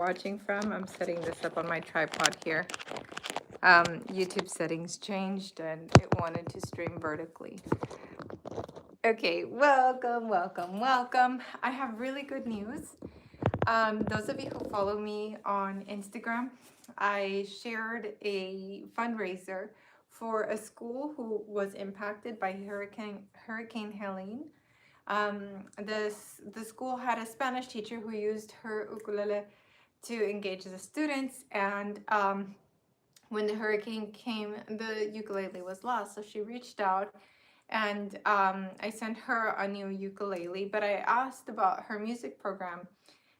watching from. I'm setting this up on my tripod here. YouTube settings changed and it wanted to stream vertically. Okay, welcome. I have really good news. Those of you who follow me on Instagram, I shared a fundraiser for a school who was impacted by Hurricane Helene. The school had a Spanish teacher who used her ukulele to engage the students, and when the hurricane came, the ukulele was lost. So she reached out, and I sent her a new ukulele. But I asked about her music program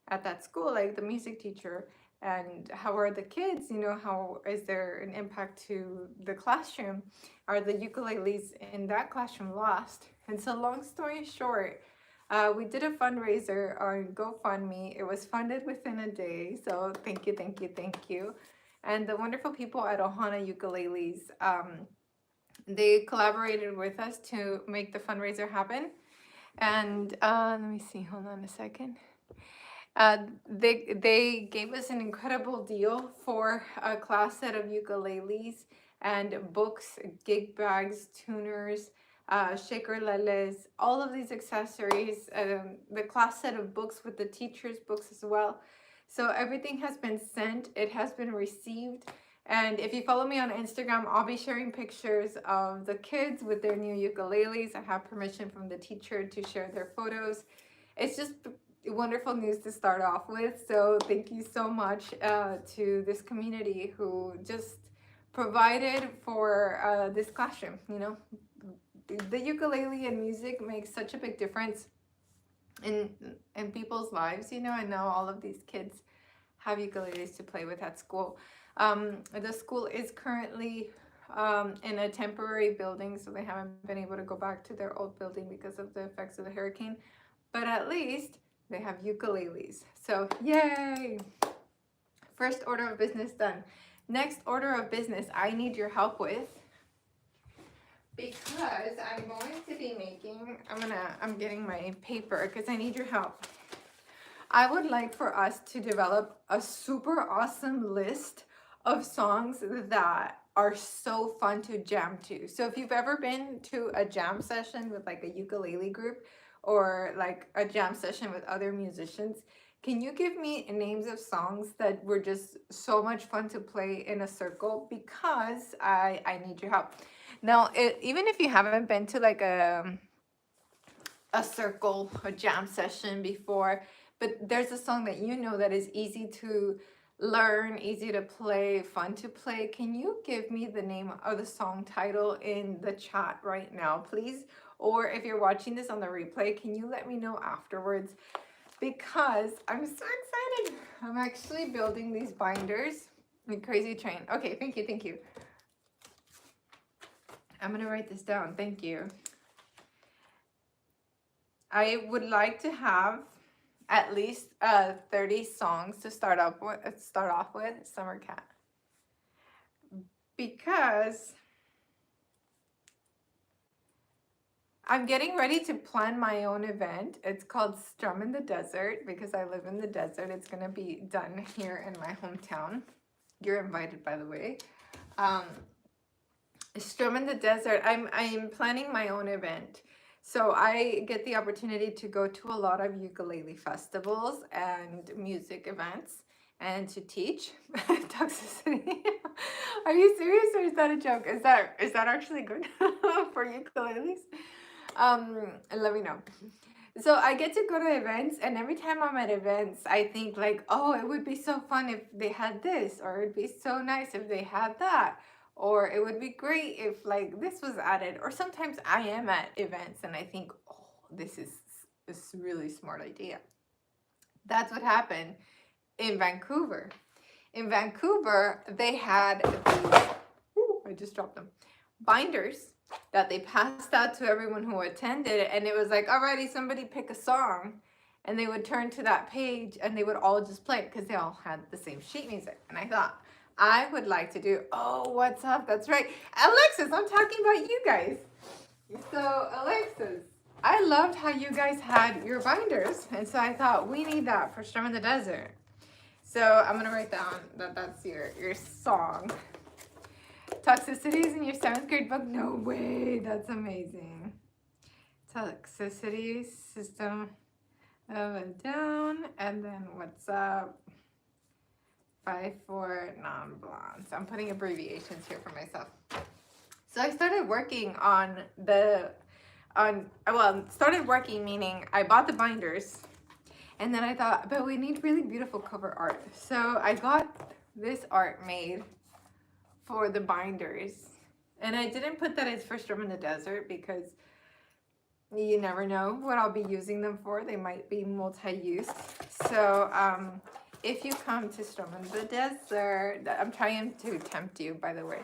at that school, like the music teacher, and how are the kids? How is there an impact to the classroom? Are the ukuleles in that classroom lost? And so, long story short, we did a fundraiser on GoFundMe. It was funded within a day. So thank you. And the wonderful people at Ohana Ukuleles, they collaborated with us to make the fundraiser happen. And let me see, hold on a second. They gave us an incredible deal for a class set of ukuleles and books, gig bags, tuners, shaker leles, all of these accessories, the class set of books with the teachers' books as well. So everything has been sent, it has been received. And if you follow me on Instagram, I'll be sharing pictures of the kids with their new ukuleles. I have permission from the teacher to share their photos. It's just wonderful news to start off with. So thank you so much to this community who just provided for this classroom. The ukulele and music makes such a big difference in people's lives. And now all of these kids have ukuleles to play with at school. The school is currently in a temporary building, so they haven't been able to go back to their old building because of the effects of the hurricane, but at least they have ukuleles. So yay! First order of business done. Next order of business I need your help with, because I'm going to be making, I'm getting my paper because I need your help. I would like for us to develop a super awesome list of songs that are so fun to jam to. So if you've ever been to a jam session with like a ukulele group or like a jam session with other musicians, can you give me names of songs that were just so much fun to play in a circle? Because I need your help. Now, even if you haven't been to like a circle, a jam session before, but there's a song that that is easy to learn, easy to play, fun to play. Can you give me the name of the song title in the chat right now, please? Or if you're watching this on the replay, can you let me know afterwards? Because I'm so excited. I'm actually building these binders. The crazy train. Okay, thank you. I'm gonna write this down. Thank you. I would like to have at least 30 songs to start off with. Summer Cat, because I'm getting ready to plan my own event. It's called Strum in the Desert because I live in the desert. It's gonna be done here in my hometown. You're invited, by the way. Strum in the Desert. I'm planning my own event. So I get the opportunity to go to a lot of ukulele festivals and music events and to teach. Toxicity. Are you serious or is that a joke? Is that actually good for ukuleles? Let me know. So I get to go to events, and every time I'm at events, I think like, oh, it would be so fun if they had this, or it'd be so nice if they had that, or it would be great if like this was added. Or sometimes I am at events and I think, oh, this is a really smart idea. That's what happened in Vancouver. In Vancouver, they had these, I just dropped them, binders that they passed out to everyone who attended, and it was like, alrighty, somebody pick a song, and they would turn to that page and they would all just play it because they all had the same sheet music. And I thought, I would like to do, oh, what's up? That's right, Alexis, I'm talking about you guys. So Alexis, I loved how you guys had your binders, and so I thought we need that for Strum in the Desert. So I'm gonna write down that that's your song. Toxicities in your 7th grade book? No way, that's amazing. Toxicity system of a down, and then what's up? 5 4 non-blondes. I'm putting abbreviations here for myself. So I started working on started working meaning I bought the binders, and then I thought, but we need really beautiful cover art. So I got this art made for the binders. And I didn't put that it's for Strum in the Desert because you never know what I'll be using them for. They might be multi-use. So if you come to Strum in the Desert, I'm trying to tempt you, by the way.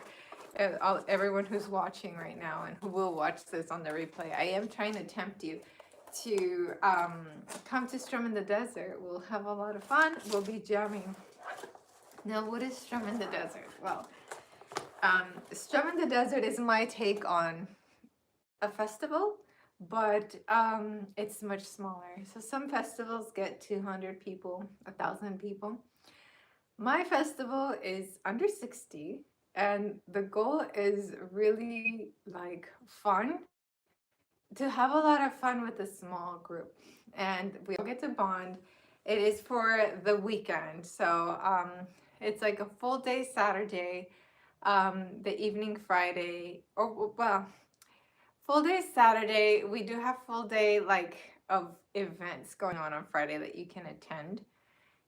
Everyone who's watching right now and who will watch this on the replay, I am trying to tempt you to come to Strum in the Desert. We'll have a lot of fun. We'll be jamming. Now, what is Strum in the Desert? Well, Strum in the Desert is my take on a festival, but it's much smaller. So some festivals get 200 people, 1,000 people. My festival is under 60, and the goal is really like fun, to have a lot of fun with a small group, and we all get to bond. It is for the weekend, so it's like a full day Saturday, the evening Friday, or well, full day Saturday. We do have full day like of events going on Friday that you can attend,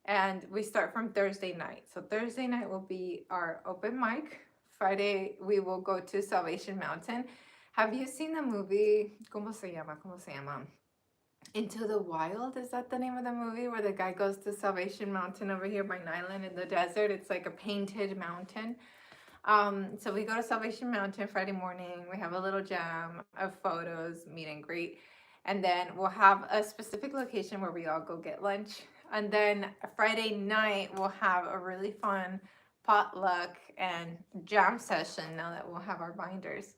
and we start from Thursday night. So Thursday night will be our open mic. Friday we will go to Salvation Mountain. Have you seen the movie? ¿Cómo se llama? ¿Cómo se llama? Into the Wild, is that the name of the movie, where the guy goes to Salvation Mountain over here by Nyland in the desert? It's like a painted mountain. So we go to Salvation Mountain Friday morning. We have a little jam of photos, meet and greet, and then we'll have a specific location where we all go get lunch. And then Friday night we'll have a really fun potluck and jam session now that we'll have our binders.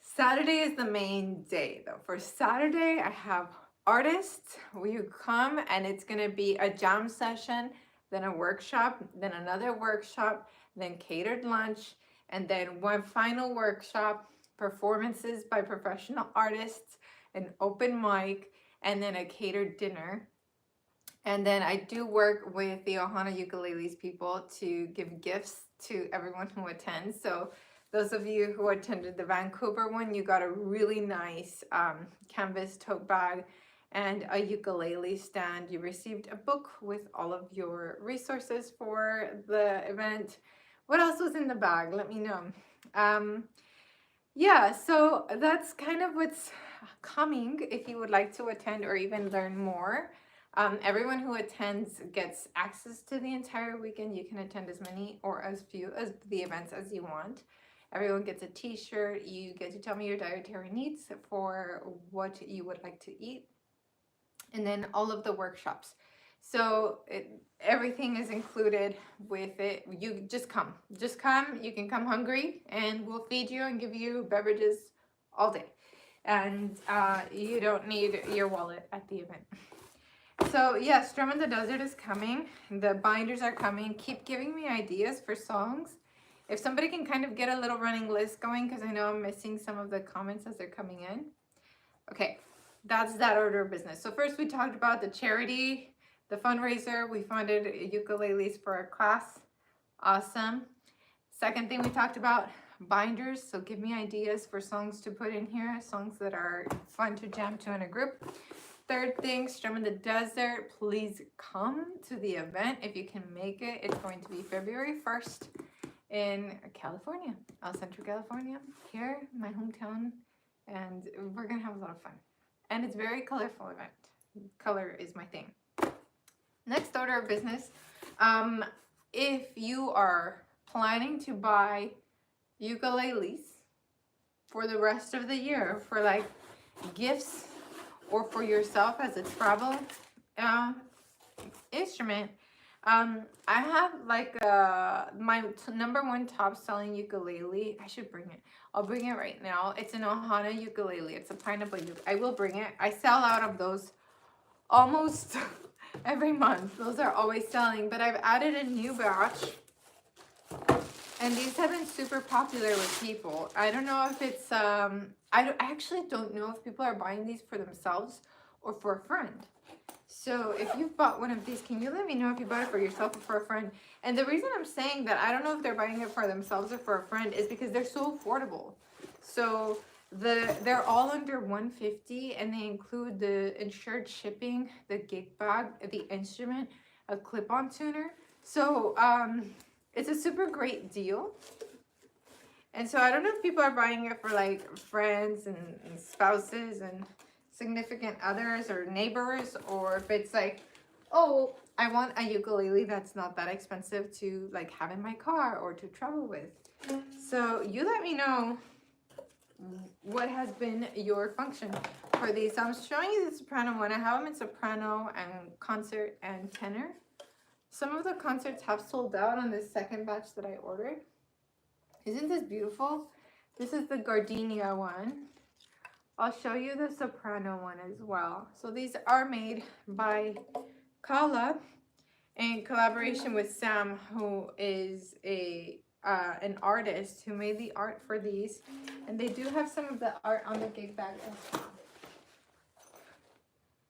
Saturday is the main day though. For Saturday, I have artists. You come and it's gonna be a jam session, then a workshop, then another workshop, then catered lunch, and then one final workshop, performances by professional artists, an open mic, and then a catered dinner. And then I do work with the Ohana Ukuleles people to give gifts to everyone who attends. So those of you who attended the Vancouver one, you got a really nice canvas tote bag and a ukulele stand. You received a book with all of your resources for the event. What else was in the bag? Let me know. Yeah, so that's kind of what's coming if you would like to attend or even learn more. Everyone who attends gets access to the entire weekend. You can attend as many or as few as the events as you want. Everyone gets a t-shirt. You get to tell me your dietary needs for what you would like to eat. And then all of the workshops. So everything is included with it. You just come. You can come hungry and we'll feed you and give you beverages all day. And you don't need your wallet at the event. So yeah, Strum in the Desert is coming. The binders are coming. Keep giving me ideas for songs. If somebody can kind of get a little running list going, because I know I'm missing some of the comments as they're coming in. Okay, that's that order of business. So first we talked about the charity, the fundraiser. We funded ukuleles for our class. Awesome. Second thing we talked about, binders. So give me ideas for songs to put in here, songs that are fun to jam to in a group. Third thing, Strum in the Desert. Please come to the event if you can make it. It's going to be February 1st in California, Central California, here, my hometown, and we're gonna have a lot of fun. And it's a very colorful event. Color is my thing. Next order of business, if you are planning to buy ukuleles for the rest of the year for like gifts or for yourself as a travel instrument, I have like my number one top selling ukulele. I should bring it. I'll bring it right now. It's an Ohana ukulele. It's a pineapple ukulele. I will bring it. I sell out of those almost every month. Those are always selling, but I've added a new batch. And these have been super popular with people. I don't know if it's, I actually don't know if people are buying these for themselves or for a friend. So if you've bought one of these, can you let me know if you bought it for yourself or for a friend? And the reason I'm saying that I don't know if they're buying it for themselves or for a friend is because they're so affordable. So they're all under $150, and they include the insured shipping, the gig bag, the instrument, a clip-on tuner. So it's a super great deal. And so I don't know if people are buying it for like friends and spouses and significant others or neighbors, or if it's like, oh, I want a ukulele that's not that expensive to like have in my car or to travel with. So you let me know what has been your function for these. So I'm showing you the soprano one. I have them in soprano and concert and tenor. Some of the concerts have sold out on this second batch that I ordered. Isn't this beautiful? This is the gardenia one. I'll show you the soprano one as well. So these are made by Kala in collaboration with Sam, who is an artist who made the art for these. And they do have some of the art on the gig bag as well.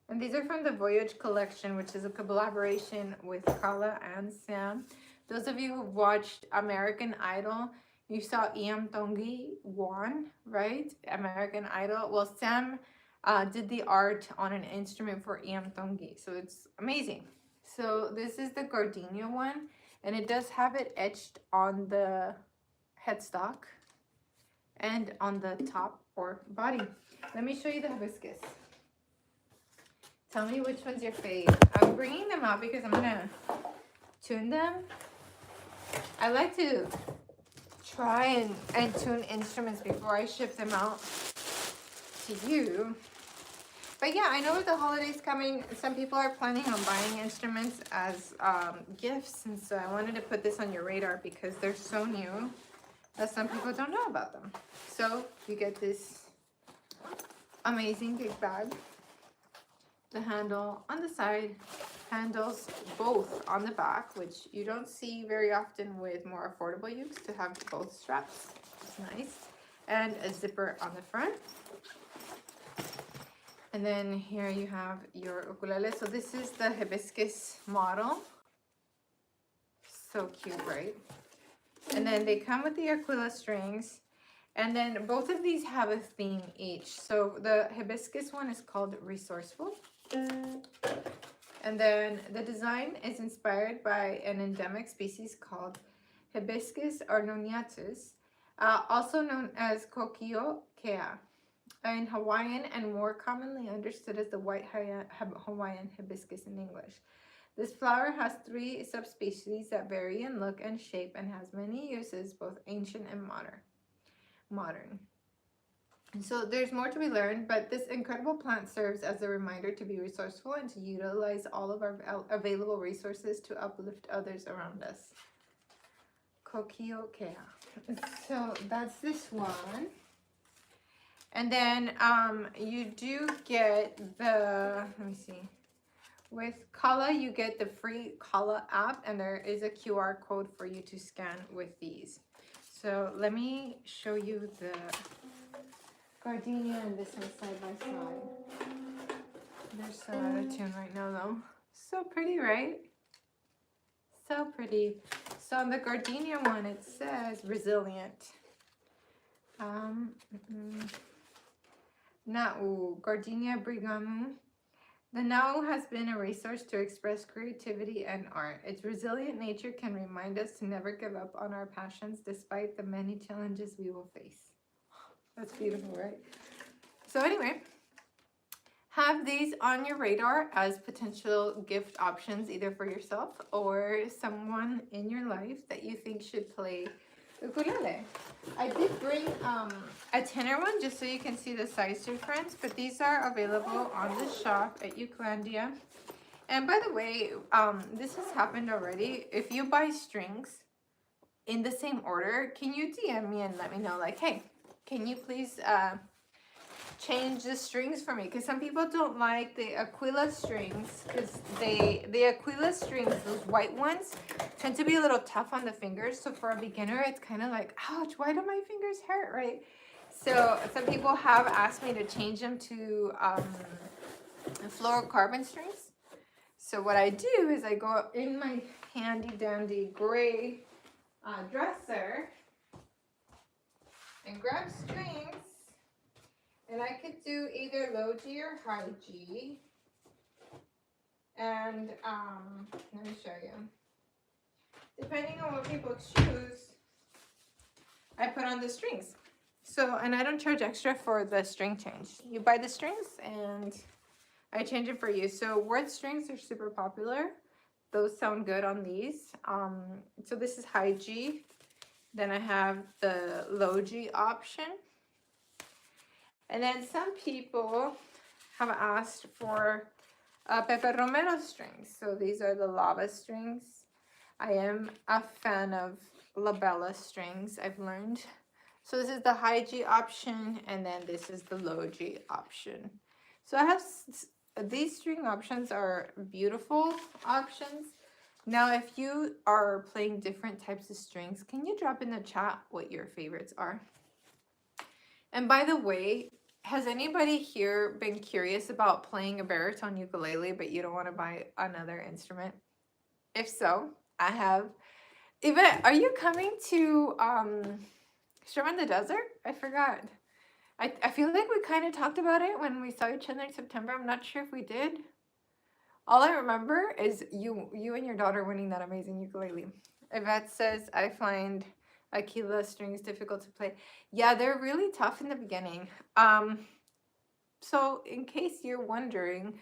And these are from the Voyage collection, which is a collaboration with Kala and Sam. Those of you who've watched American Idol, you saw Ian Tongi won, right? American Idol. Well, Sam did the art on an instrument for Ian Tongi. So it's amazing. So this is the gardenia one, and it does have it etched on the headstock and on the top or body. Let me show you the hibiscus. Tell me which one's your fave. I'm bringing them out because I'm gonna tune them. I like to try and tune instruments before I ship them out to you. But yeah, I know with the holidays coming, some people are planning on buying instruments as gifts. And so I wanted to put this on your radar because they're so new that some people don't know about them. So you get this amazing gig bag. The handle on the side, handles both on the back, which you don't see very often with more affordable ukes, to have both straps. It's nice. And a zipper on the front. And then here you have your ukulele. So this is the hibiscus model. So cute, right? And then they come with the Aquila strings. And then both of these have a theme each. So the hibiscus one is called Resourceful. And then the design is inspired by an endemic species called Hibiscus ornoniatus, also known as Kokio kea in Hawaiian, and more commonly understood as the white Hawaiian hibiscus in English. This flower has 3 subspecies that vary in look and shape and has many uses, both ancient and modern. And so there's more to be learned, but this incredible plant serves as a reminder to be resourceful and to utilize all of our available resources to uplift others around us. Kokio kea. So that's this one. And then you do get the, let me see, with Kala you get the free Kala app, and there is a QR code for you to scan with these. So let me show you the gardenia and this one side by side. They're so out of tune right now though. So pretty, right? So pretty. So on the gardenia one it says resilient. Na'u, Gardenia brigamum. The Na'u has been a resource to express creativity and art. Its resilient nature can remind us to never give up on our passions despite the many challenges we will face. That's beautiful, right? So anyway, have these on your radar as potential gift options, either for yourself or someone in your life that you think should play ukulele. I did bring a tenor one just so you can see the size difference, but these are available on the shop at Ukulandia. And by the way, this has happened already. If you buy strings in the same order, can you DM me and let me know, like, hey, can you please change the strings for me, because some people don't like the Aquila strings, because the Aquila strings, those white ones, tend to be a little tough on the fingers. So for a beginner, it's kind of like, ouch, why do my fingers hurt, right? So some people have asked me to change them to fluorocarbon strings. So what I do is I go in my handy dandy gray dresser and grab strings, and I could do either low G or high G. And let me show you. Depending on what people choose, I put on the strings. So, and I don't charge extra for the string change. You buy the strings and I change it for you. So word strings are super popular. Those sound good on these. So this is high G. Then I have the low G option. And then some people have asked for Pepe Romero strings. So these are the lava strings. I am a fan of labella strings, I've learned. So this is the high G option, and then this is the low G option. So I have, these string options are beautiful options. Now, if you are playing different types of strings, can you drop in the chat what your favorites are? And by the way, has anybody here been curious about playing a baritone ukulele, but you don't want to buy another instrument? If so, I have. Yvette, are you coming to Strum in the Desert? I forgot. I feel like we kind of talked about it when we saw each other in September. I'm not sure if we did. All I remember is you and your daughter winning that amazing ukulele. Yvette says, I find Aquila strings difficult to play. Yeah, they're really tough in the beginning. So in case you're wondering,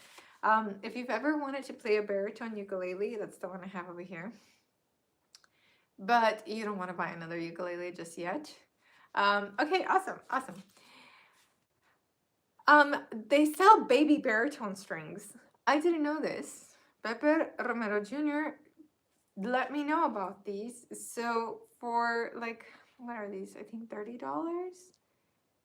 if you've ever wanted to play a baritone ukulele, that's the one I have over here. But you don't want to buy another ukulele just yet. Okay, awesome. They sell baby baritone strings. I didn't know this. Pepe Romero Jr. let me know about these. So for like, what are these? I think $30.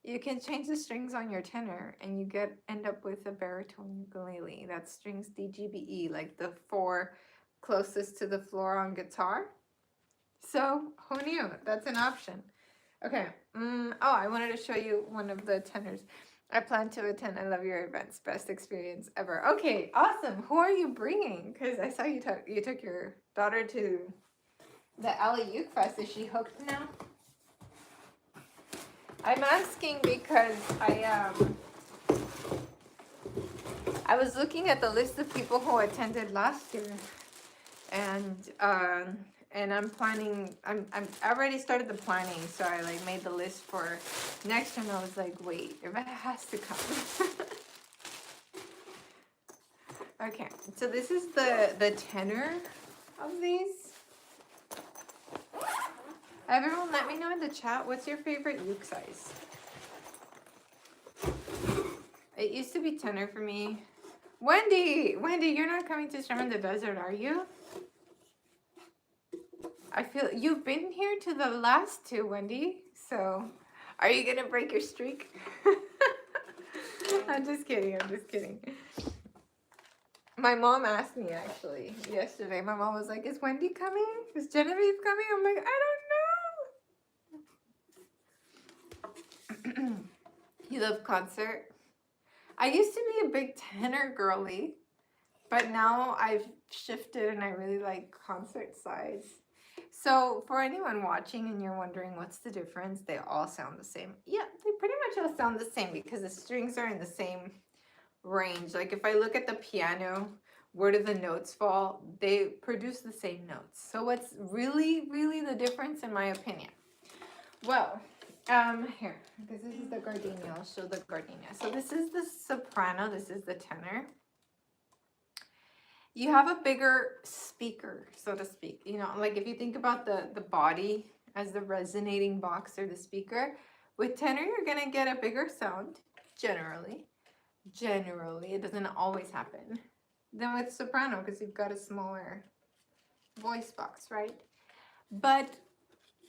You can change the strings on your tenor and you end up with a baritone ukulele. That strings DGBE, like the 4 closest to the floor on guitar. So who knew? That's an option. Okay. Oh, I wanted to show you one of the tenors. I plan to attend. I love your events. Best experience ever. Okay, awesome. Who are you bringing? Because I saw you took your daughter to the Alley Uke Fest. Is she hooked now? I'm asking because I was looking at the list of people who attended last year, and I'm planning. I already started the planning, so I like made the list for next year. And I was like, wait, if it has to come. Okay, so this is the tenor of these. Everyone, let me know in the chat, what's your favorite uke size? It used to be tenor for me. Wendy, you're not coming to Strum in the Desert, are you? I feel you've been here to the last 2, Wendy. So, are you gonna break your streak? I'm just kidding. My mom asked me actually yesterday. My mom was like, "Is Wendy coming? Is Genevieve coming?" I'm like, "I don't know." You love concert? I used to be a big tenor girly, but now I've shifted and I really like concert size. So for anyone watching and you're wondering what's the difference, they all sound the same. Yeah, they pretty much all sound the same because the strings are in the same range. Like if I look at the piano, where do the notes fall? They produce the same notes. So what's really, really the difference in my opinion? Well, here, because this is the gardenia. I'll show the gardenia. So this is the soprano, this is the tenor. You have a bigger speaker, so to speak. You know, like if you think about the body as the resonating box or the speaker, with tenor, you're gonna get a bigger sound, generally. Generally, it doesn't always happen. Then with soprano, because you've got a smaller voice box, right? But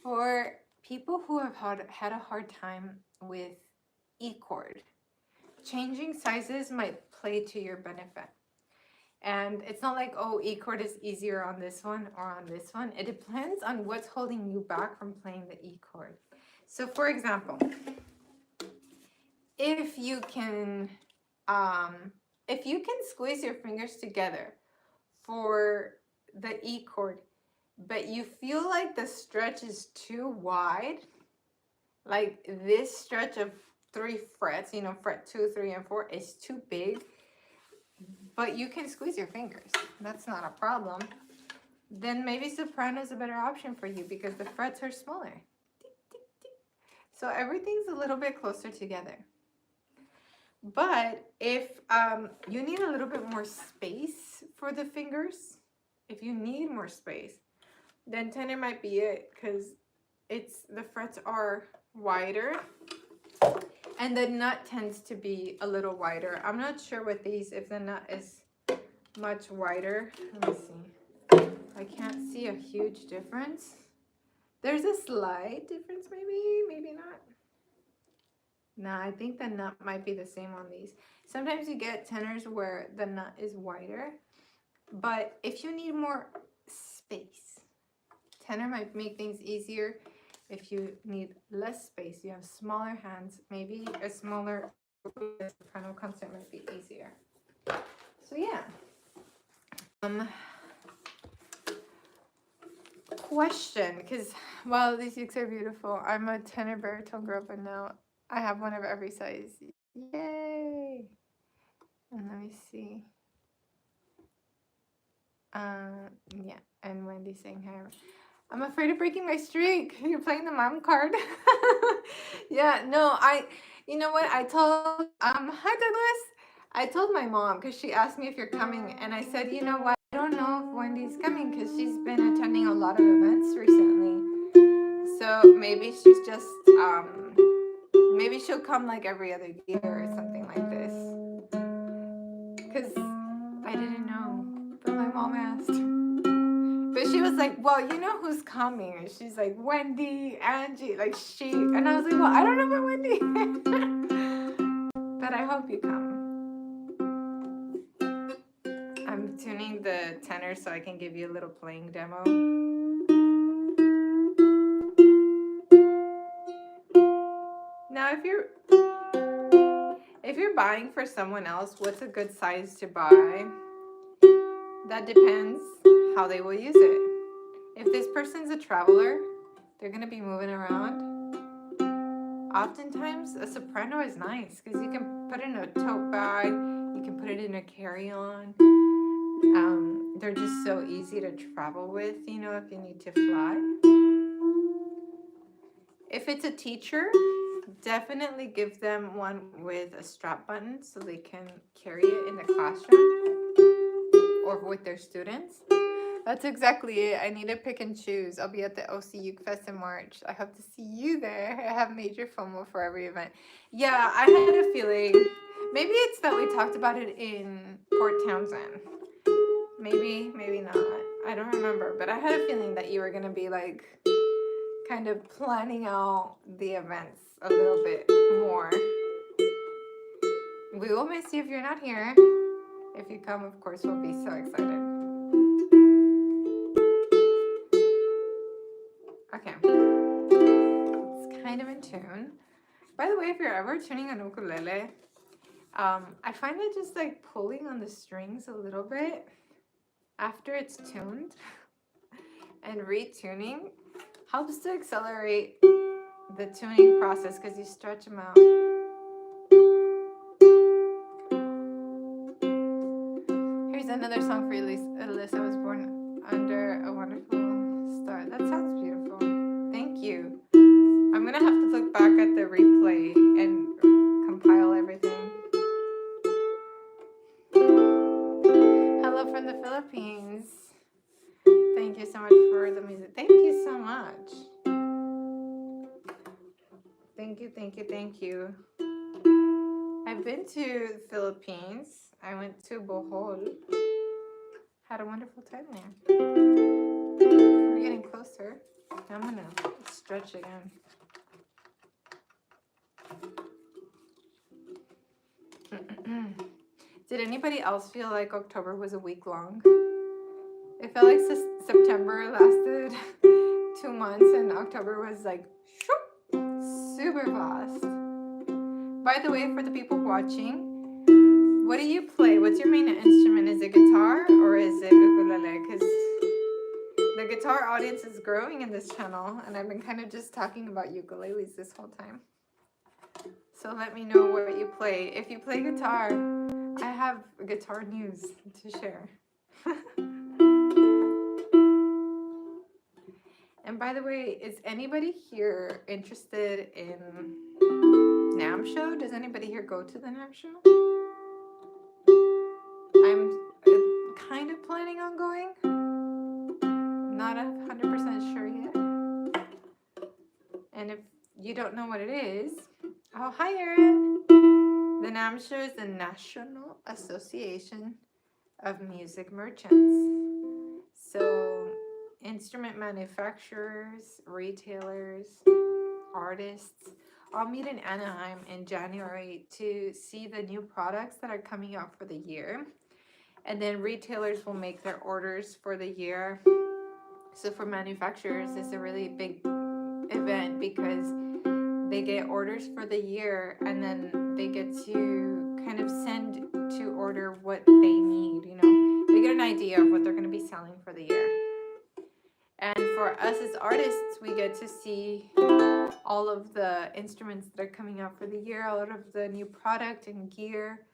for people who have had a hard time with E chord, changing sizes might play to your benefit. And it's not like, oh, E chord is easier on this one or on this one. It depends on what's holding you back from playing the E chord. So for example, if you can squeeze your fingers together for the E chord, but you feel like the stretch is too wide, like this stretch of 3 frets, you know, fret 2, 3, and 4 is too big, but you can squeeze your fingers. That's not a problem. Then maybe soprano is a better option for you because the frets are smaller. So everything's a little bit closer together. But if you need a little bit more space for the fingers, if you need more space, then tenor might be it, because the frets are wider and the nut tends to be a little wider. I'm not sure with these if the nut is much wider. Let me see. I can't see a huge difference. There's a slight difference, maybe not. Nah, I think the nut might be the same on these. Sometimes you get tenors where the nut is wider, but if you need more space, tenor might make things easier. If you need less space, you have smaller hands, maybe a smaller soprano concert might be easier. So yeah. Question, because wow, these ukes are beautiful. I'm a tenor baritone girl, but now I have one of every size. Yay! And let me see. Yeah, and Wendy saying hi. I'm afraid of breaking my streak. You're playing the mom card. Yeah, no, you know what? I told, hi Douglas. I told my mom, because she asked me if you're coming, and I said, you know what? I don't know if Wendy's coming, because she's been attending a lot of events recently. So maybe she's just, maybe she'll come like every other year or something like this. Because I didn't know, but my mom asked. But she was like, well, you know who's coming? And she's like, Wendy, Angie, like she. And I was like, well, I don't know about Wendy. But I hope you come. I'm tuning the tenor so I can give you a little playing demo. Now, if you're buying for someone else, what's a good size to buy? That depends how they will use it. If this person's a traveler, they're going to be moving around. Oftentimes, a soprano is nice because you can put it in a tote bag, you can put it in a carry-on. They're just so easy to travel with, you know, if you need to fly. If it's a teacher, definitely give them one with a strap button so they can carry it in the classroom or with their students. That's exactly it. I need to pick and choose. I'll be at the OC Uke Fest in March. I hope to see you there. I have major FOMO for every event. Yeah, I had a feeling. Maybe it's that we talked about it in Port Townsend. Maybe not. I don't remember. But I had a feeling that you were going to be like kind of planning out the events a little bit more. We will miss you if you're not here. If you come, of course, we'll be so excited. Okay. It's kind of in tune. By the way, if you're ever tuning an ukulele, I find that just like pulling on the strings a little bit after it's tuned and retuning helps to accelerate the tuning process because you stretch them out. Here's another song for you, Alyssa. I was born under a wonderful star. That sounds beautiful. Thank you. I'm going to have to look back at the replay and compile everything. Hello from the Philippines. Thank you so much for the music. Thank you so much. Thank you. I've been to the Philippines. I went to Bohol. Had a wonderful time there. We're getting closer. I'm going to stretch again. Did anybody else feel like October was a week long? It felt like September lasted 2 months and October was like super fast. By the way, for the people watching, what do you play? What's your main instrument? Is it guitar or is it ukulele? Because the guitar audience is growing in this channel and I've been kind of just talking about ukuleles this whole time. So let me know what you play. If you play guitar, I have guitar news to share. And by the way, is anybody here interested in NAMM show? Does anybody here go to the NAMM show? I'm kind of planning on going. Not 100% sure yet. And if you don't know what it is, oh, hi Erin. The NAMM show is the National Association of Music Merchants. So instrument manufacturers, retailers, artists all meet in Anaheim in January to see the new products that are coming out for the year. And then retailers will make their orders for the year. So for manufacturers, it's a really big event because they get orders for the year and then they get to kind of send to order what they need, you know. They get an idea of what they're going to be selling for the year. And for us as artists, we get to see all of the instruments that are coming out for the year, all of the new product and gear.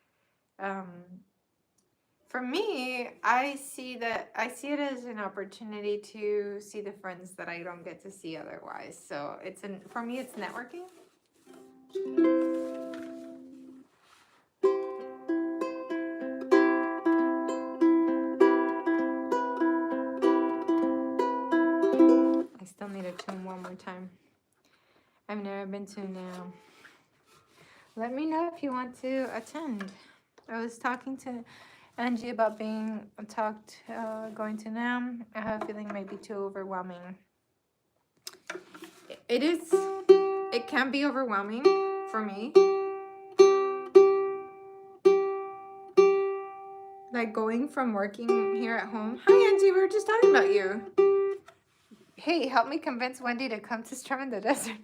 For me, I see it as an opportunity to see the friends that I don't get to see otherwise. So for me, it's networking. I still need to tune one more time. I've never been to NAMM. Let me know if you want to attend. I was talking to Angie about going to NAMM. I have a feeling it might be too overwhelming. It can be overwhelming for me. Like going from working here at home. Hi Angie, we were just talking about you. Hey, help me convince Wendy to come to Strum in the Desert.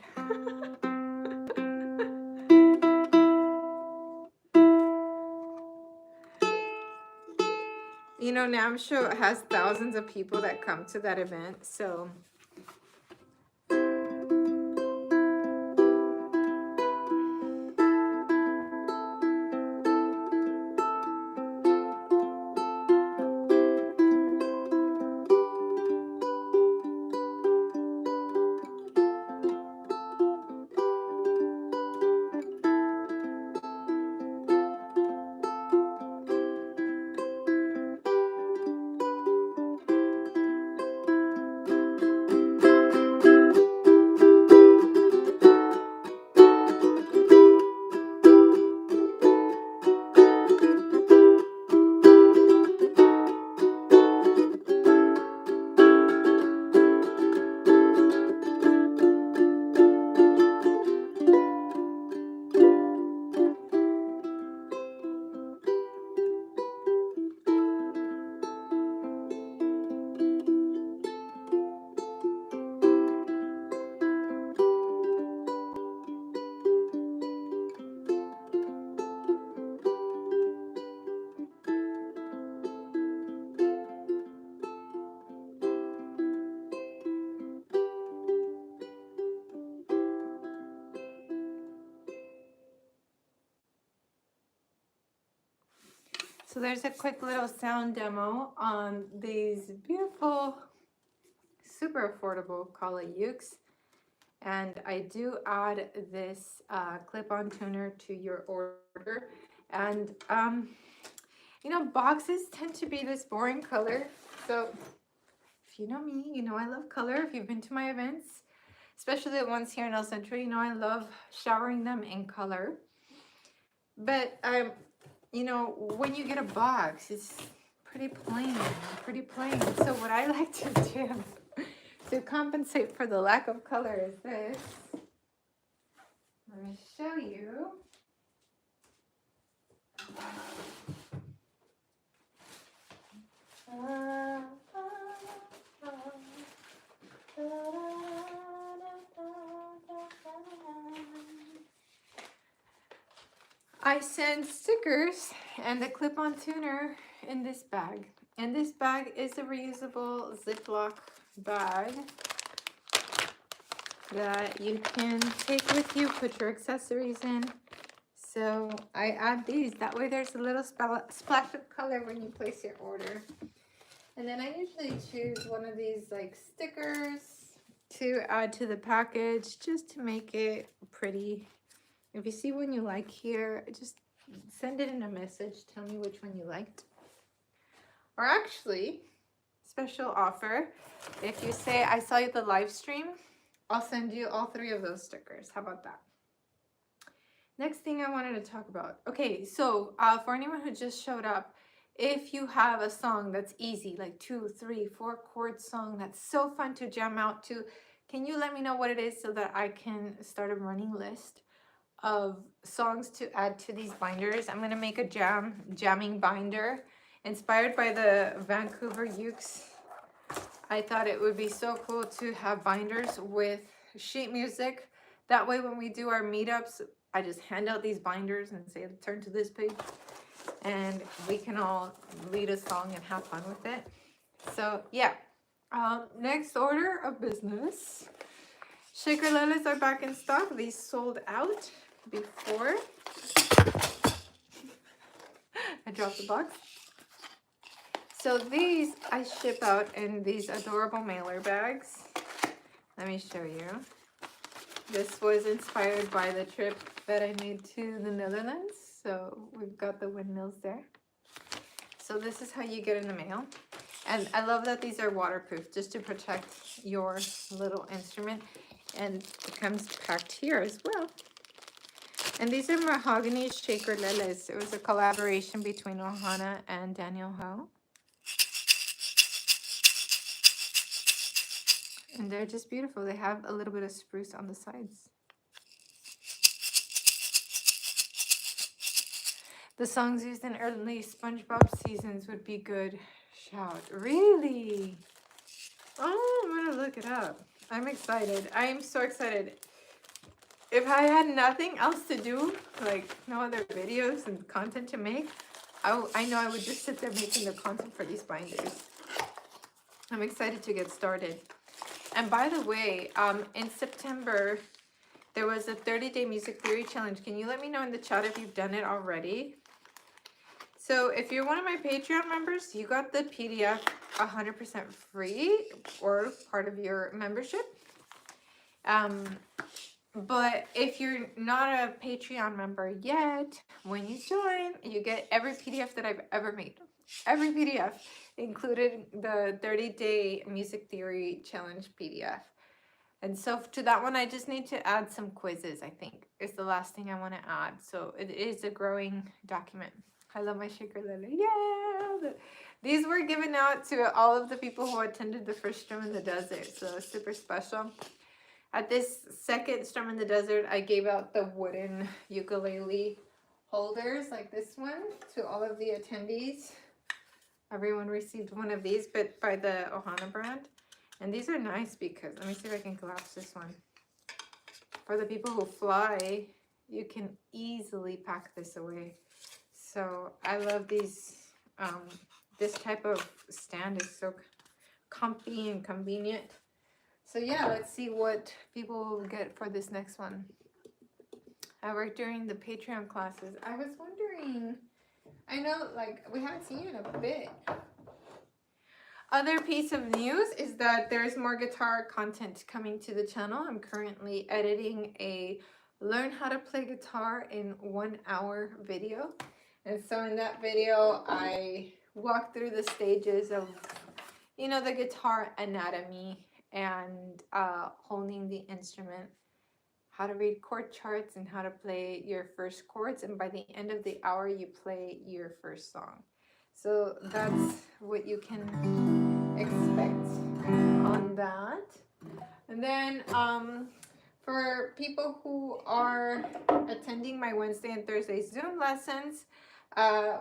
You know, NAMM show has thousands of people that come to that event, so So there's a quick little sound demo on these beautiful, super affordable Kala ukes. And I do add this clip-on tuner to your order. And, you know, boxes tend to be this boring color. So if you know me, you know I love color. If you've been to my events, especially the ones here in El Centro, you know I love showering them in color. But you know, when you get a box, it's pretty plain. So what I like to do to compensate for the lack of color is this. Let me show you. I sent stickers and the clip-on tuner in this bag. And this bag is a reusable Ziploc bag that you can take with you, put your accessories in. So I add these. That way there's a little splash of color when you place your order. And then I usually choose one of these like stickers to add to the package just to make it pretty. If you see one you like here, just send it in a message. Tell me which one you liked. Or actually, special offer, if you say I saw you the live stream, I'll send you all 3 of those stickers. How about that? Next thing I wanted to talk about. Okay, so for anyone who just showed up, if you have a song that's easy, like 2, 3, 4 chord song that's so fun to jam out to, can you let me know what it is so that I can start a running list of songs to add to these binders? I'm gonna make a jamming binder inspired by the Vancouver Ukes. I thought it would be so cool to have binders with sheet music. That way when we do our meetups, I just hand out these binders and say, turn to this page, and we can all lead a song and have fun with it. So yeah, next order of business. Shaker Leles are back in stock. These sold out before. I dropped the box. So these I ship out in these adorable mailer bags. Let me show you. This was inspired by the trip that I made to the Netherlands. So we've got the windmills there. So this is how you get in the mail. And I love that these are waterproof just to protect your little instrument. And it comes packed here as well. And these are mahogany shaker leles. It was a collaboration between Ohana and Daniel Ho. And they're just beautiful. They have a little bit of spruce on the sides. The songs used in early SpongeBob seasons would be good. Shout. Really? Oh, I'm going to look it up. I'm excited. I am so excited. If I had nothing else to do, like no other videos and content to make, I know I would just sit there making the content for these binders. I'm excited to get started. And by the way, in September, there was a 30-day music theory challenge. Can you let me know in the chat if you've done it already? So if you're one of my Patreon members, you got the PDF 100% free or part of your membership. But if you're not a Patreon member yet, when you join, you get every PDF that I've ever made. Every PDF, including the 30-day music theory challenge PDF. And so to that one, I just need to add some quizzes, I think, is the last thing I want to add. So it is a growing document. I love my shaker lily. Yeah! These were given out to all of the people who attended the first Strum in the Desert. So super special. At this second Strum in the Desert, I gave out the wooden ukulele holders like this one to all of the attendees. Everyone received one of these, but by the Ohana brand. And these are nice because, let me see if I can collapse this one. For the people who fly, you can easily pack this away. So I love these. This type of stand is so comfy and convenient. So yeah, let's see what people will get for this next one. I worked during the Patreon classes. I was wondering, I know like we haven't seen you in a bit. Other piece of news is that there's more guitar content coming to the channel. I'm currently editing a learn how to play guitar in 1 hour video. And so in that video, I walk through the stages of, you know, the guitar anatomy and holding the instrument, how to read chord charts and how to play your first chords. And by the end of the hour, you play your first song. So that's what you can expect on that. And then for people who are attending my Wednesday and Thursday Zoom lessons,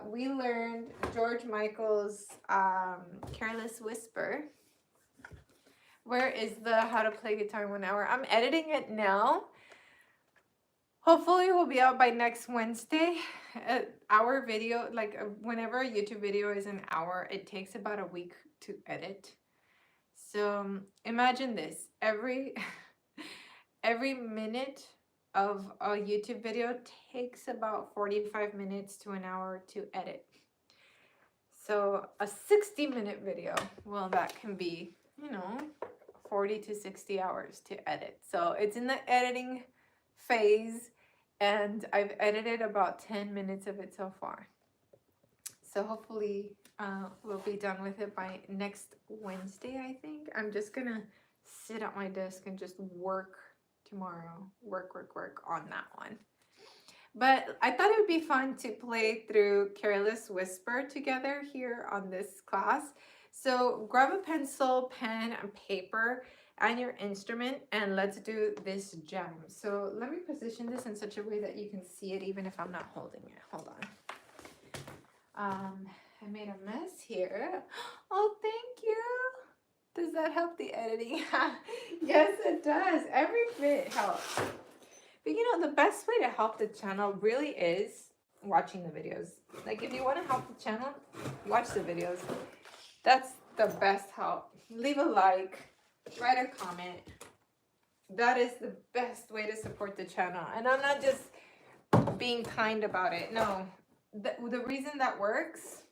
We learned George Michael's Careless Whisper. Where is the how to play guitar in 1 hour? I'm editing it now. Hopefully it will be out by next Wednesday. Our video, like whenever a YouTube video is an hour, it takes about a week to edit. So imagine this, every minute of a YouTube video takes about 45 minutes to an hour to edit. So a 60-minute video, well, that can be, 40 to 60 hours to edit. So it's in the editing phase, and I've edited about 10 minutes of it so far. So hopefully we'll be done with it by next Wednesday, I think. I'm just gonna sit at my desk and just work tomorrow. Work on that one. But I thought it would be fun to play through Careless Whisper together here on this class. So grab a pencil, pen, and paper, and your instrument, and let's do this jam. So let me position this in such a way that you can see it even if I'm not holding it. Hold on. I made a mess here. Oh, thank you. Does that help the editing? Yes, it does. Every bit helps. But the best way to help the channel really is watching the videos. Like if you want to help the channel, watch the videos. That's the best help. Leave a like, write a comment. That is the best way to support the channel. And I'm not just being kind about it. No, the reason that works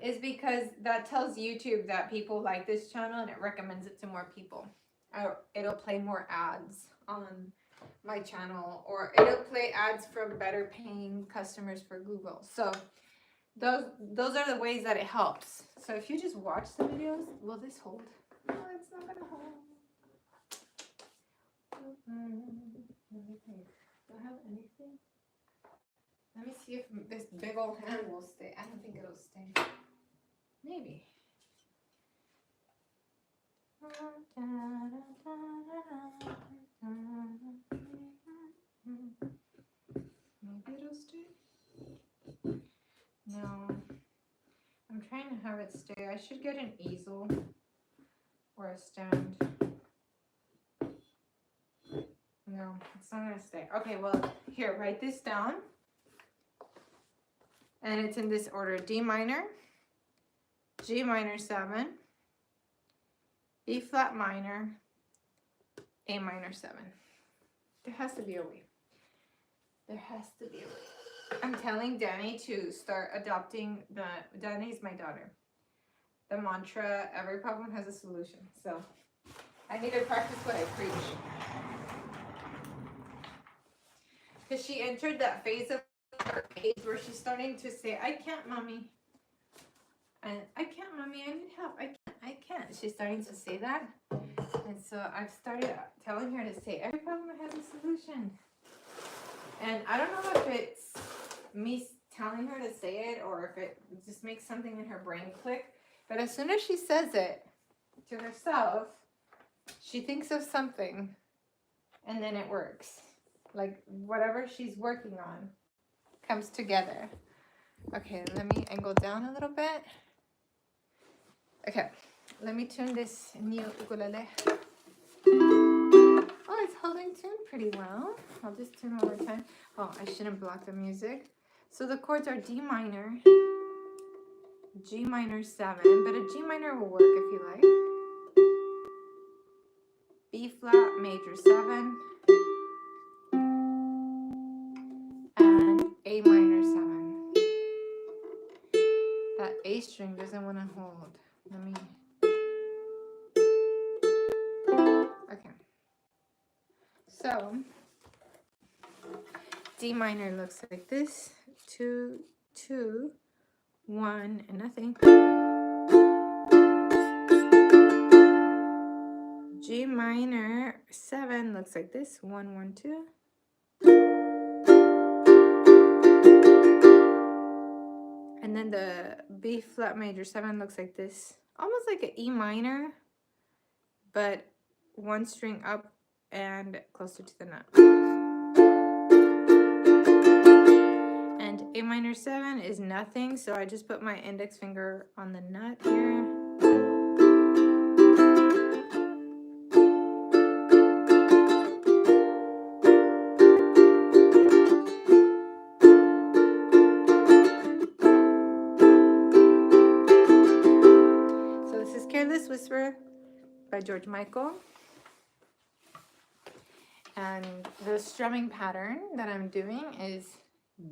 is because that tells YouTube that people like this channel and it recommends it to more people. It'll play more ads on my channel, or it'll play ads from better paying customers for Google. So those are the ways that it helps. So if you just watch the videos, will this hold? No, it's not gonna hold. Let me think. Do I have anything? Let me see if this big old hand will stay. I don't think it'll stay. Maybe. Maybe it'll stay. No. I'm trying to have it stay. I should get an easel or a stand. No, it's not gonna stay. Okay, well, here, write this down. And it's in this order: D minor, G minor 7, B flat minor, A minor 7. There has to be a way. There has to be a way. I'm telling Danny to start adopting Danny's my daughter. The mantra, every problem has a solution. So I need to practice what I preach. Because she entered that phase of her age where she's starting to say, I can't, mommy. And I can't, mommy, I need help. I can't. She's starting to say that. And so I've started telling her to say, every problem has a solution. And I don't know if it's me telling her to say it or if it just makes something in her brain click. But as soon as she says it to herself, she thinks of something and then it works. Like whatever she's working on comes together. Okay, let me angle down a little bit. Okay, let me tune this new ukulele. Oh, it's holding tune pretty well. I'll just tune one more time. Oh, I shouldn't block the music. So the chords are D minor, G minor 7, but a G minor will work if you like. B flat major 7, and A minor 7. That A string doesn't want to hold. Let me. Okay. So D minor looks like this: 2, 2, 1, and nothing. G minor 7 looks like this: 1, 1, 2. And then the B flat major 7 looks like this, almost like an E minor, but one string up and closer to the nut. And A minor 7 is nothing, so I just put my index finger on the nut here. So this is Careless Whisper by George Michael. And the strumming pattern that I'm doing is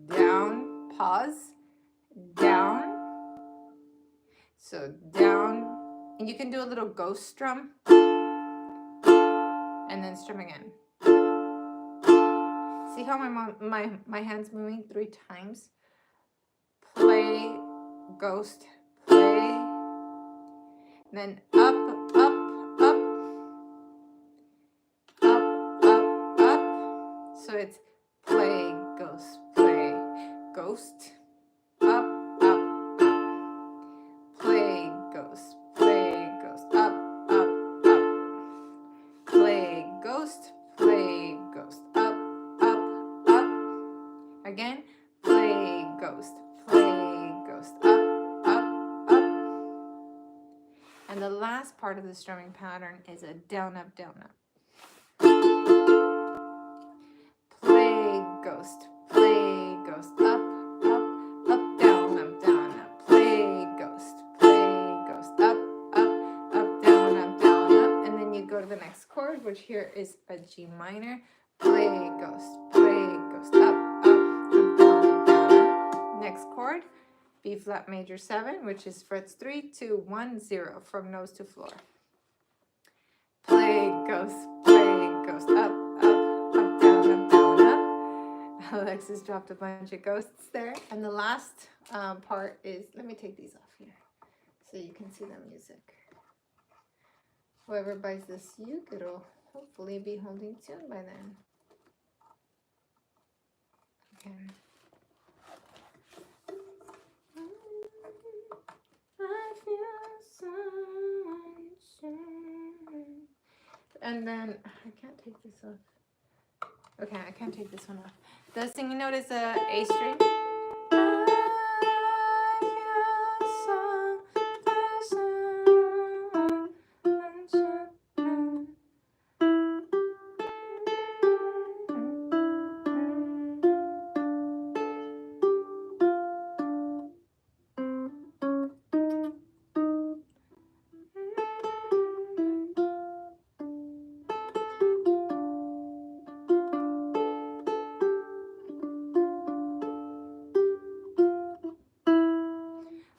down, pause, down. So down, and you can do a little ghost strum, and then strum again. See how my hand's moving 3 times? Play, ghost, play, then up, up, up, up, up, up. So it's play, ghost, up, up, up. Play, ghost, up, up, up. Play, ghost, up, up, up. Again, play, ghost, up, up, up. And the last part of the strumming pattern is a down, up, down, up. Play, ghost, up, up, up, down, up, down, up. Play, ghost, up, up, up, down, up, down, up. And then you go to the next chord, which here is a G minor. Play, ghost, up, up, up, down, up, down, up. Next chord, B flat major 7, which is frets 3, 2, 1, 0 from nose to floor. Play, ghost, up, up, up, down, up, down, up. Alexis dropped a bunch of ghosts there. And the last part is, let me take these off here so you can see the music. Whoever buys this uke, it'll hopefully be holding tune by then. Okay. I feel sunshine. And then, I can't take this off. Okay, I can't take this one off. The singing note is a A string.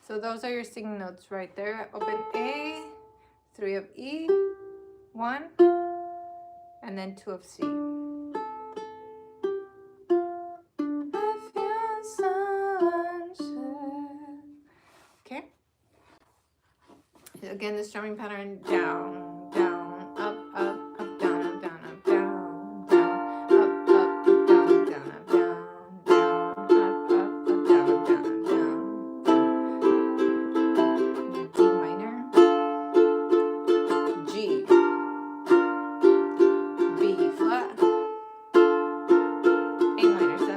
So those are your singing notes right there. Open A, 3 of E, 1, and then 2 of C. I feel sunshine. Okay. Again, the strumming pattern, down, down, up, up, up, down, up, down, up, down, down, up, up, up, down, up, down, up, down, down, up, up, up, down, up, down, up, down. D minor, G, B flat, A minor 7,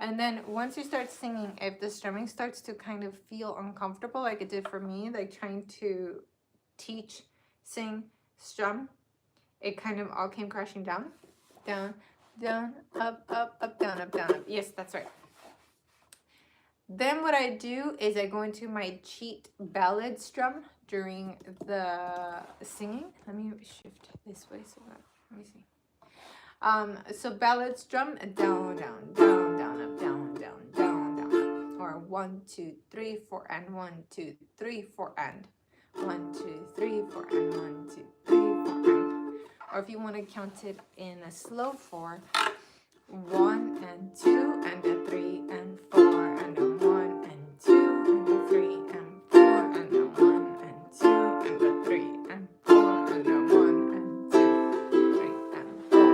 and then once you start singing, if the strumming starts to kind of feel uncomfortable, like it did for me, like trying to teach, sing, strum, it kind of all came crashing down, down, down, up, up, up, down, up, down, up. Yes, that's right. Then what I do is I go into my cheat ballad strum during the singing. Let me shift this way so that, let me see. So ballad strum, down, down, down, down, up, down, down, down, down, up. Or 1, 2, 3, 4, and 1, 2, 3, 4, and 1, 2, 3, 4, and 1, 2, 3, 4, and. Or if you want to count it in a slow 4, 1 and 2 and a 3 and 4 and a 1 and 2 and a 3 and 4 and a 1 and 2 and a 3 and 4 and a 1 and 2, 3 and 4.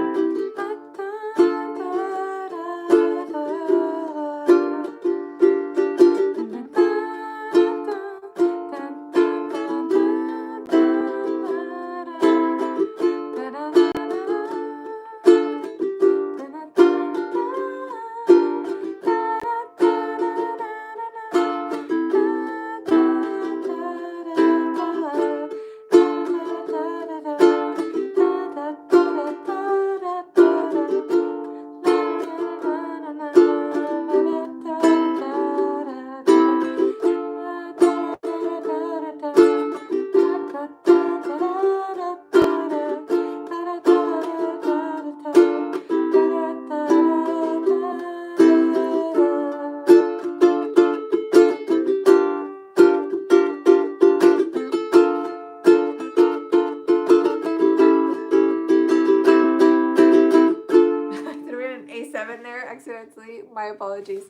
A7 there accidentally. My apologies.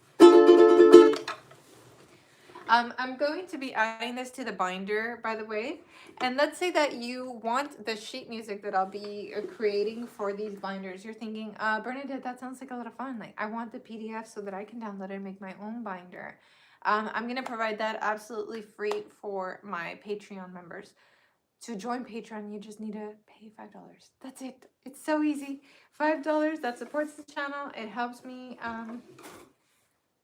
I'm going to be adding this to the binder, by the way. And let's say that you want the sheet music that I'll be creating for these binders. You're thinking, Bernadette, that sounds like a lot of fun. Like, I want the PDF so that I can download it and make my own binder. I'm going to provide that absolutely free for my Patreon members. To join Patreon, you just need to pay $5. That's it. It's so easy. $5, that supports the channel. It helps me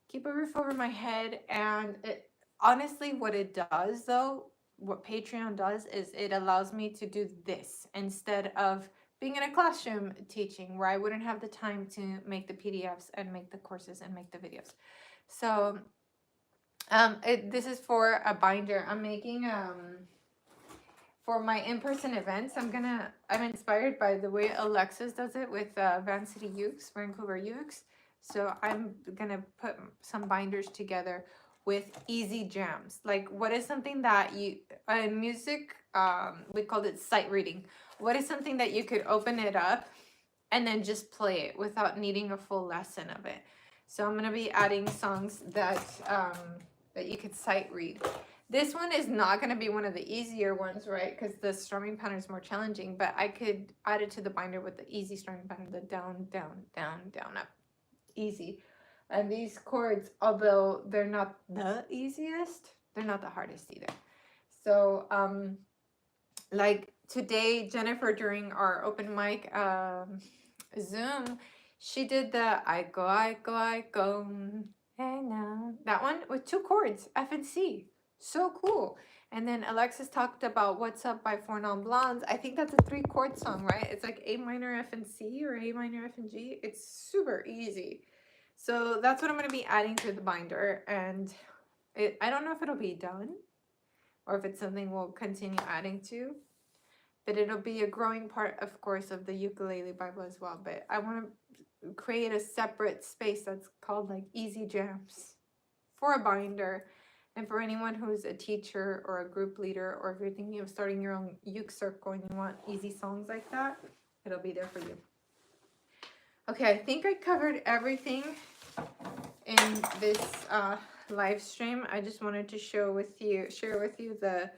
keep a roof over my head. And it honestly, what it does though, what Patreon does is it allows me to do this instead of being in a classroom teaching where I wouldn't have the time to make the PDFs and make the courses and make the videos. So this is for a binder. I'm making for my in-person events. I'm inspired by the way Alexis does it with Van City Ukes, Vancouver Ukes. So I'm gonna put some binders together with easy jams. Like, what is something that you, in music, we called it sight reading. What is something that you could open it up and then just play it without needing a full lesson of it? So I'm gonna be adding songs that that you could sight read. This one is not going to be one of the easier ones, right? Because the strumming pattern is more challenging, but I could add it to the binder with the easy strumming pattern, the down, down, down, down, up. Easy. And these chords, although they're not the easiest, they're not the hardest either. So, like today, Jennifer, during our open mic Zoom, she did the I go, hey now. That one with 2 chords, F and C. So cool. And then Alexis talked about What's Up by Four Non Blondes. I think that's a 3-chord song, right? It's like A minor, F and C, or A minor, F and G. It's super easy. So that's what I'm going to be adding to the binder. And I don't know if it'll be done or if it's something we'll continue adding to. But it'll be a growing part, of course, of the ukulele Bible as well. But I want to create a separate space that's called like Easy Jams for a binder. And for anyone who's a teacher or a group leader, or if you're thinking of starting your own uke circle and you want easy songs like that, it'll be there for you. Okay, I think I covered everything in this live stream. I just wanted to share with you the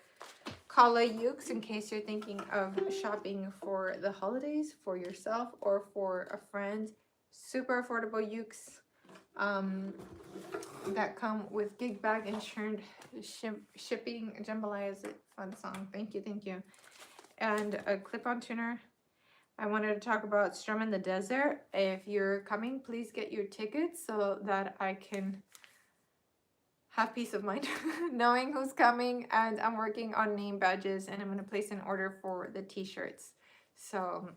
Kala ukes in case you're thinking of shopping for the holidays for yourself or for a friend. Super affordable ukes. That come with gig bag insured shipping. Jambalaya is a fun song. Thank you. And a clip-on tuner. I wanted to talk about Strum in the Desert. If you're coming, please get your tickets so that I can have peace of mind knowing who's coming. And I'm working on name badges and I'm going to place an order for the t-shirts. So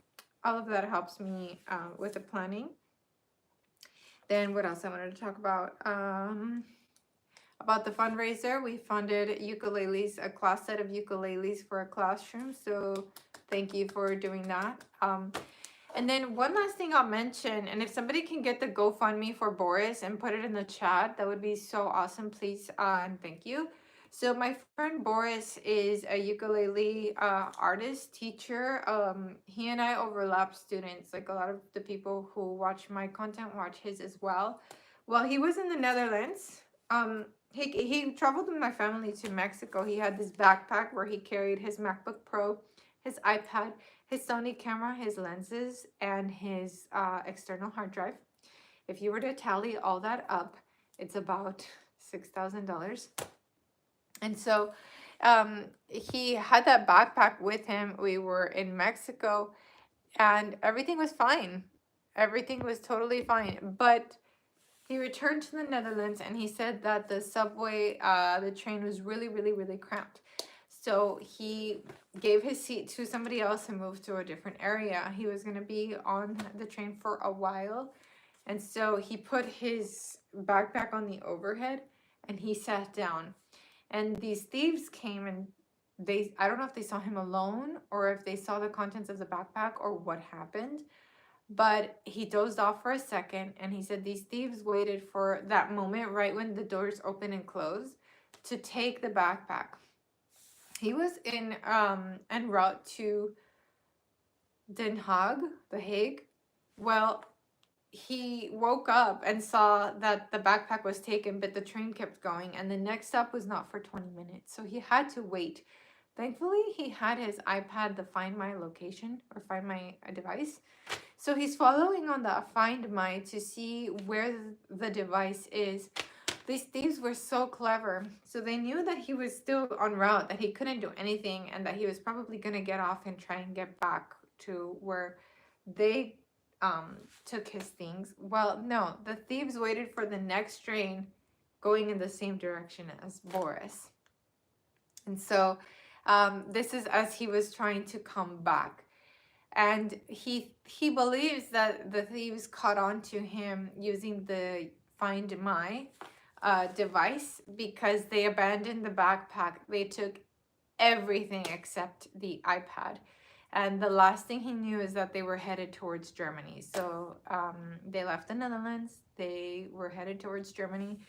all of that helps me with the planning. Then what else I wanted to talk about? About the fundraiser, we funded ukuleles, a class set of ukuleles for a classroom. So thank you for doing that. And then one last thing I'll mention, and if somebody can get the GoFundMe for Boris and put it in the chat, that would be so awesome, please, and thank you. So my friend Boris is a ukulele artist, teacher. He and I overlap students, like a lot of the people who watch my content watch his as well. Well, he was in the Netherlands. He traveled with my family to Mexico. He had this backpack where he carried his MacBook Pro, his iPad, his Sony camera, his lenses, and his external hard drive. If you were to tally all that up, it's about $6,000. And so he had that backpack with him. We were in Mexico, and everything was fine. Everything was totally fine. But he returned to the Netherlands, and he said that the subway, the train was really, really, really cramped. So he gave his seat to somebody else and moved to a different area. He was going to be on the train for a while. And so he put his backpack on the overhead and he sat down. And these thieves came and I don't know if they saw him alone or if they saw the contents of the backpack or what happened. But he dozed off for a second, and he said these thieves waited for that moment right when the doors open and close to take the backpack. He was en route to Den Haag, The Hague. Well, he woke up and saw that the backpack was taken, but the train kept going, and the next stop was not for 20 minutes. So he had to wait. Thankfully, he had his iPad to find my location or find my device. So he's following on the Find My to see where the device is. These thieves were so clever. So they knew that he was still en route, that he couldn't do anything, and that he was probably going to get off and try and get back to where they took his things. Well, no, the thieves waited for the next train going in the same direction as Boris. And so this is as he was trying to come back. And he believes that the thieves caught on to him using the Find My device because they abandoned the backpack. They took everything except the iPad. And the last thing he knew is that they were headed towards Germany. So they left the Netherlands. They were headed towards Germany.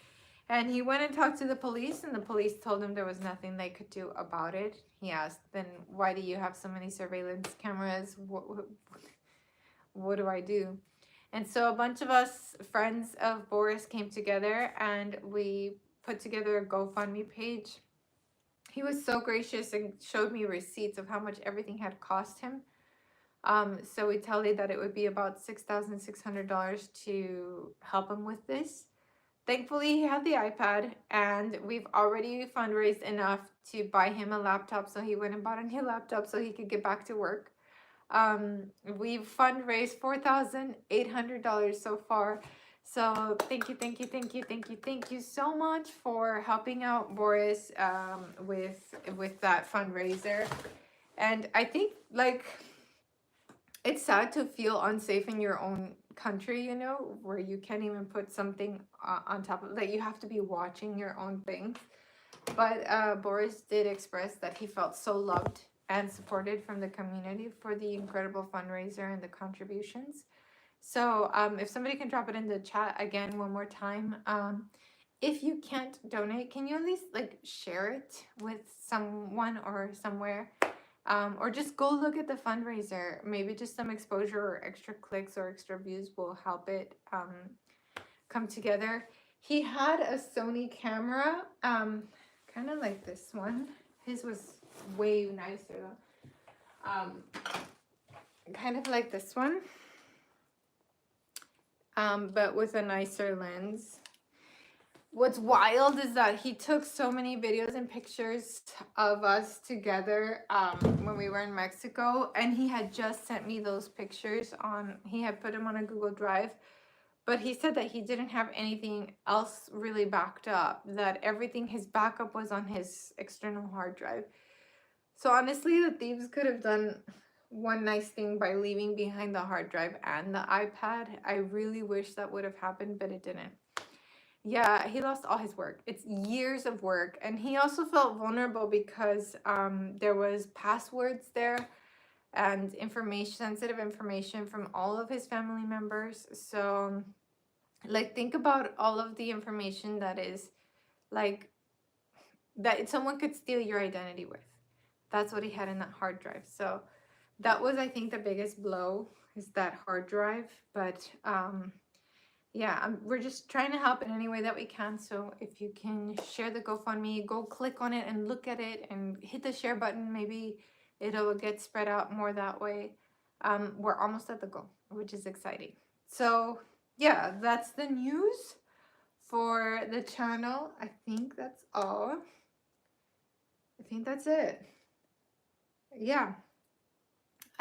And he went and talked to the police, and the police told him there was nothing they could do about it. He asked, then why do you have so many surveillance cameras? What do I do? And so a bunch of us, friends of Boris, came together and we put together a GoFundMe page. He was so gracious and showed me receipts of how much everything had cost him. So we tallied that it would be about $6,600 to help him with this. Thankfully, he had the iPad, and we've already fundraised enough to buy him a laptop, so he went and bought a new laptop so he could get back to work. We've fundraised $4,800 so far. So thank you so much for helping out Boris with that fundraiser. And I think, like, it's sad to feel unsafe in your own country, you know, where you can't even put something on top of that. You have to be watching your own things. But Boris did express that he felt so loved and supported from the community for the incredible fundraiser and the contributions. So if somebody can drop it in the chat again one more time. If you can't donate, can you at least like share it with someone or somewhere? Or just go look at the fundraiser. Maybe just some exposure or extra clicks or extra views will help it come together. He had a Sony camera, kind of like this one. His was way nicer though. Kind of like this one, but with a nicer lens. What's wild is that he took so many videos and pictures of us together when we were in Mexico, and he had just sent me those pictures he had put them on a Google Drive, but he said that he didn't have anything else really backed up, that everything, his backup was on his external hard drive. So honestly, the thieves could have done one nice thing by leaving behind the hard drive and the iPad. I really wish that would have happened, but it didn't. Yeah, he lost all his work. It's years of work. And he also felt vulnerable because there was passwords there and sensitive information from all of his family members. So, like, think about all of the information that is, like, that someone could steal your identity with. That's what he had in that hard drive. So, that was, I think, the biggest blow, is that hard drive. But, yeah, we're just trying to help in any way that we can. So if you can share the GoFundMe, go click on it and look at it and hit the share button. Maybe it'll get spread out more that way. We're almost at the goal, which is exciting. So yeah, that's the news for the channel. I think that's all. I think that's it. Yeah.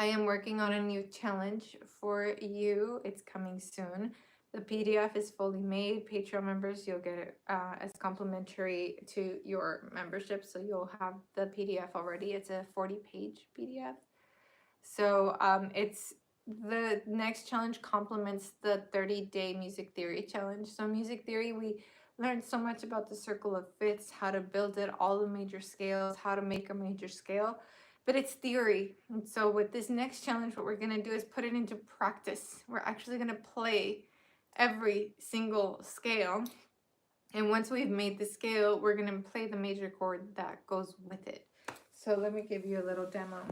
I am working on a new challenge for you. It's coming soon. The PDF is fully made. Patreon members, you'll get it as complimentary to your membership. So you'll have the PDF already. It's a 40-page PDF. So it's the next challenge complements the 30-day music theory challenge. So music theory, we learned so much about the circle of fifths, how to build it, all the major scales, how to make a major scale. But it's theory. And so with this next challenge, what we're going to do is put it into practice. We're actually going to play every single scale. And once we've made the scale, we're going to play the major chord that goes with it. So let me give you a little demo.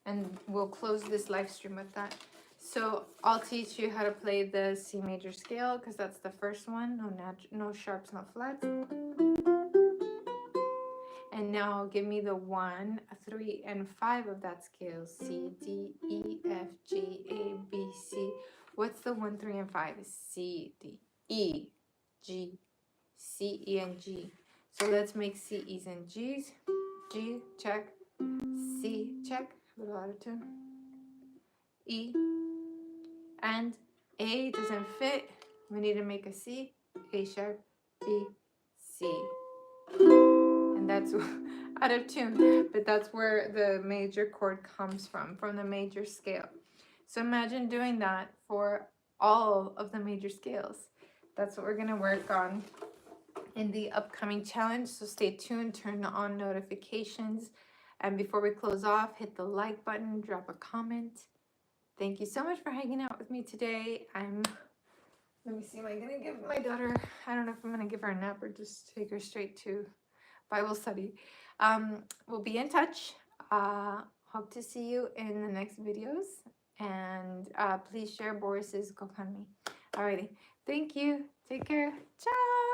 And we'll close this live stream with that. So I'll teach you how to play the C major scale because that's the first one. No sharps, no flats. And now give me the 1, 3, and 5 of that scale. C, D, E, F, G, A, B, C. What's the 1, 3, and 5? C, D, E, G, C, E, and G. So let's make C, E's, and G's. G, check. C, check. A little out of tune. E, and A doesn't fit. We need to make a C. A sharp, B, C. And that's out of tune, but that's where the major chord comes from the major scale. So imagine doing that for all of the major scales. That's what we're going to work on in the upcoming challenge. So stay tuned, turn on notifications. And before we close off, hit the like button, drop a comment. Thank you so much for hanging out with me today. Let me see, am I going to give my daughter, I don't know if I'm going to give her a nap or just take her straight to Bible study. We'll be in touch. Hope to see you in the next videos. And please share Boris's GoFundMe. Alrighty. Thank you. Take care. Ciao.